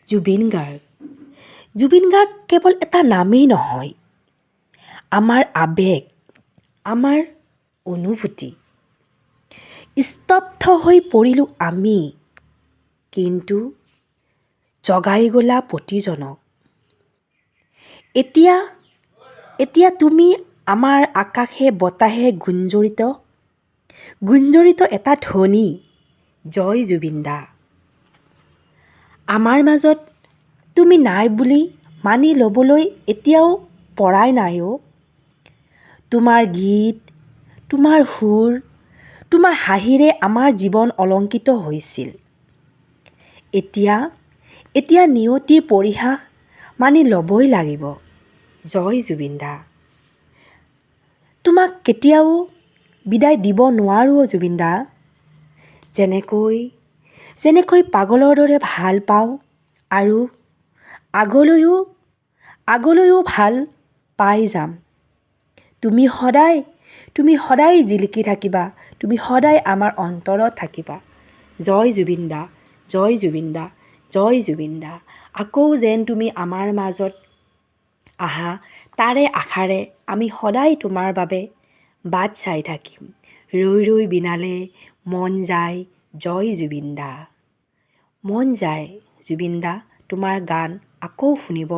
জুবিন গাৰ্গ। জুবিন গাৰ্গ কেৱল এটা নামেই নহয়, আমাৰ আৱেগ, আমাৰ অনুভূতি। স্তব্ধ হৈ পৰিলোঁ আমি, কিন্তু জগাই গ'লা প্ৰতিজনক। এতিয়া তুমি আমাৰ আকাশে বতাহে গুঞ্জৰিত এটা ধ্বনি, জয় জুবিন দা। আমাৰ মাজত তুমি নাই বুলি মানি ল'বলৈ এতিয়াও পৰাই নাই অ'। তোমাৰ গীত, তোমাৰ সুৰ, তোমাৰ হাঁহিৰে আমাৰ জীৱন অলংকিত হৈছিল। এতিয়া নিয়তিৰ পৰিহাস মানি ল'বই লাগিব, জয় জুবিন দা। তোমাক কেতিয়াও বিদায় দিব নোৱাৰোঁ জুবিন দা। যেনেকৈ পাগলৰ দৰে ভাল পাওঁ আৰু আগলৈও ভাল পাই যাম। তুমি সদায় জিলিকি থাকিবা, তুমি সদায় আমাৰ অন্তৰত থাকিবা, জয় জুবিন দা, জয় জুবিন দা, জয় জুবিন দা। আকৌ যেন তুমি আমাৰ মাজত আহা, তাৰে আশাৰে আমি সদায় তোমাৰ বাবে বাট চাই থাকিম। ৰৈ ৰৈ বিনালে মন যায়, জয় জুবিন দা। মন যায় জুবিন দা, তোমাৰ গান আকৌ শুনিব।